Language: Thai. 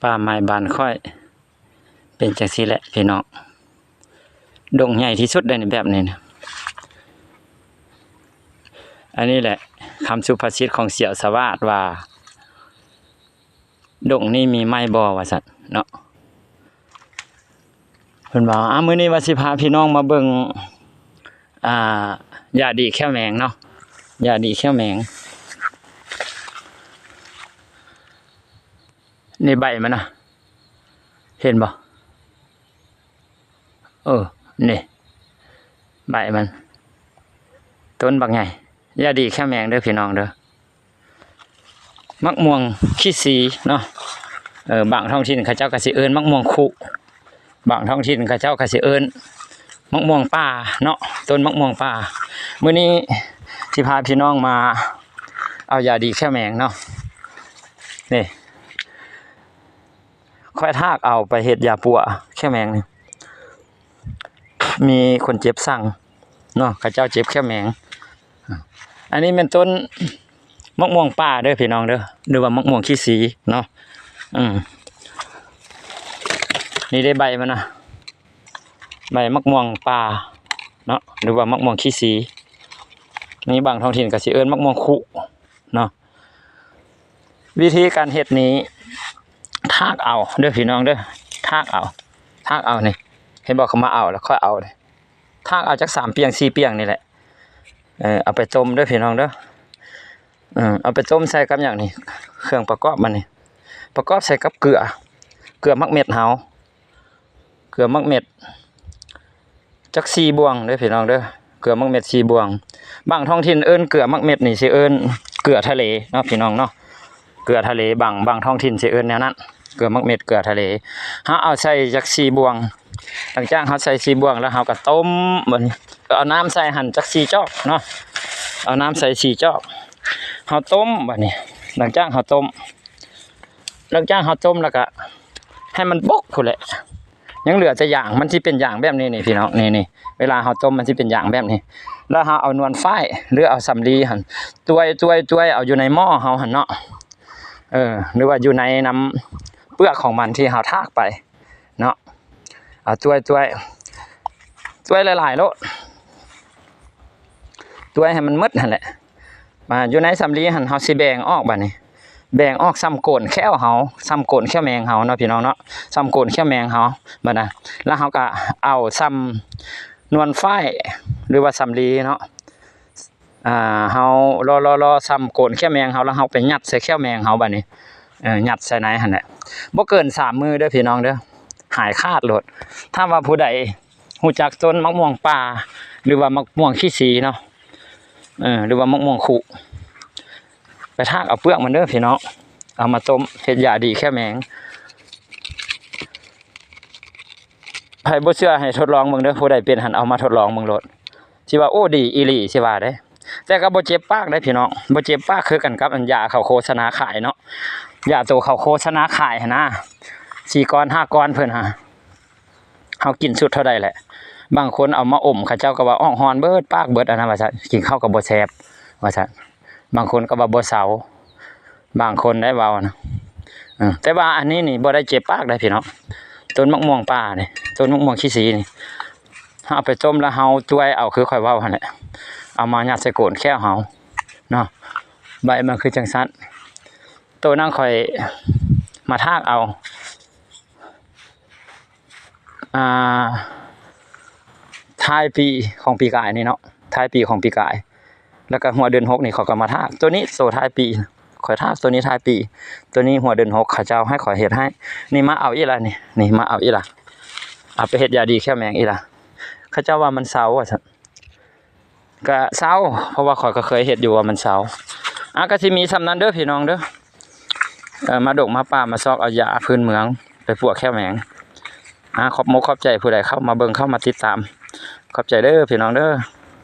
ป่าไม้บ้านค่อยเป็นจังซี่แหละพี่น้องดงใหญ่ที่สุดในแบบนี้นะอันนี้แหละคำสุภาษิตของเสี่ยวสวาทว่าดงนี้มีไม้บ่ว่าซั่นเนาะเพิ่นว่ามื้อนี้ว่าสิพาพี่น้องมาเบิ่งยาดีแค่แมงเนาะยาดีแค่แมงนี่ใบมันนะเห็นบ่นี่ใบมันต้นบักใหญ่ยาดีแค่แมงเด้อพี่น้องเด้อมักม่วงขี้สีเนาะบางท้องถิ่นเขาเจ้าก็สิเอิ้นมักม่วงคุบางท้องถิ่นเขาเจ้าก็สิเอิ้นมักม่วงป่าเนาะต้นมักม่วงป่ามื้อนี้สิพาพี่น้องมาเอายาดีแค่แมงเนาะนี่ค่อยทากเอาไปเฮ็ดยาปัวแค่แมงนี่มีคนเจ็บสั่งเนาะเขาเจ้าเจ็บแค่แมงอันนี้เป็นต้นมักม่วงป่าเด้อพี่น้องเด้อหรือว่ามักม่วงขี้สีเนาะนี่ได้ใบมันนะใบมักม่วงป่าเนาะหรือว่ามักม่วงขี้สีนี่บางท้องถิ่นก็สิเอิ้นมักม่วงคุเนาะวิธีการเฮ็ดนี้ทากเอาเด้อพี่น้องเด้อทากเอานี่เห็นบอกเขามาเอาแล้วค่อยเอาเลยทากเอาจาก3 เปียง 4 เปียงนี่แหละเอาไปต้มเด้อพี่น้องเด้อเอาไปต้มใส่กับอย่างนี้เครื่องประกอบมันนี่ประกอบใส่กับเกลือมักเม็ดเฮาเกลือมักเม็ดจัก4 บวงเด้อพี่น้องเด้อเกลือมักเม็ด4 บวงบางท้องถิ่นเอิ้นเกลือมักเม็ดนี่สิเอิ้นเกลือทะเลเนาะพี่น้องเนาะเกลือทะเลบางท้องถิ่นสิเอิ้นแนวนั้นเกลือมักเม็ดเกลือทะเลเฮาเอาใส่จัก4 บวงหลังจากเฮาใส่4 บวงแล้วเฮาก็ต้มบัดนี้เอาน้ำใส่หั่นจัก4 จอกเนาะเอาน้ำใส่4 จอกเฮาต้มบัดนี้หลังจากเฮาต้มแล้วก็ให้มันบกพุ่นแหละยังเหลือแต่อย่างมันสิเป็นอย่างแบบนี้นี่พี่น้องนี่เวลาเฮาต้มมันสิเป็นอย่างแบบนี้แล้วเฮาเอานวลฝ้ายหรือเอาสำลีหั่นต้วยเอาอยู่ในหม้อเฮาหั่นเนาะหรือว่าอยู่ในน้ำเปลือกของมันที่เฮาทากไปเนาะเอาต้วยหลายๆโลต้วยให้มันหมดหั่นแหละมาอยู่ในสำลีหั่นเฮาสิแบ่งออกบัดนี้แบ่งออกซ้ำโกนแค่เฮาซ้ำโกนแค่แมงเฮาเนาะพี่น้องเนาะซ้ำโกนแค่แมงเฮาบัดน่ะแล้วเฮาก็เอาซ้ำนวลฝ้ายหรือว่าสำลีเนาะเฮารอซ้ำโกนแค่แมงเฮาแล้วเฮาไปยัดใส่แค่แมงเฮาบัดนี้ยัดใส่ในหั่นแหละบ่เกิน3 มื้อเด้อพี่น้องเด้อหายขาดโลดถ้าว่าผู้ใดฮู้จักต้นมะม่วงป่าหรือว่ามะม่วงขี้สีเนาะหรือว่ามะม่วงขุไปทากเอาเปลือกมันเด้อพี่น้องเอามาต้มเฮ็ดยาดีแค่แมงใครบ่เชื่อให้ทดลองเบิ่งเด้อผู้ใดเป็นหันเอามาทดลองเบิ่งโลดสิว่าโอ้ดีอีหลีสิว่าเด้แต่ก็บ่เจ็บปากได้พี่น้องบ่เจ็บปากคือกันกับอันยาเขาโฆษณาขายเนาะยาตัวเขาโฆษณาขายหั่นนะ4 ก้อน 5 ก้อนเพิ่นเฮากินสุดเท่าใดแหละบางคนเอามาอมเขาเจ้าก็ว่าอ้องฮอนเบิดปากเบิดอันนั้นว่าซั่นกินข้าวก็บ่แซ่บว่าซั่นบางคนก็ว่าบ่เซาบางคนได้เว้านะแต่ว่าอันนี้นี่บ่ได้เจ็บปากได้พี่น้องต้นมะม่วงป่านี่ต้นมะม่วงขี้สีนี่เอาไปต้มแล้วเฮาต้วยเอาคือค่อยเว้าหั่นแหละเอามายัดใส่โกนแค่เฮาเนาะใบมันคือจังซั่นตัวนั้นค่อยมาทากเอาท้ายปีของปีกายนี่เนาะท้ายปีของปีกายแล้วก็หัวเดือน6นี่เขาก็มาทากตัวนี้โซท้ายปีข่อยทากตัวนี้ท้ายปีตัวนี้หัวเดือน6เขาเจ้าให้ข่อยเฮ็ดให้นี่มาเอาอีหล่ะนี่มาเอาอีหล่ะเอาไปเฮ็ดยาดีแค่แมงอีหล่ะเขาเจ้าว่ามันเซาว่าซั่นก็เซาเพราะว่าข่อยก็เคยเฮ็ดอยู่ว่ามันเซาก็สิมีซำนั้นเด้อพี่น้องเด้อมาดกมาป่ามาซอกเอายาพื้นเมืองไปพวกแค่แมงขอบใจผู้ใดเข้ามาเบิ่งเข้ามาติดตามขอบใจเด้อพี่น้องเด้อ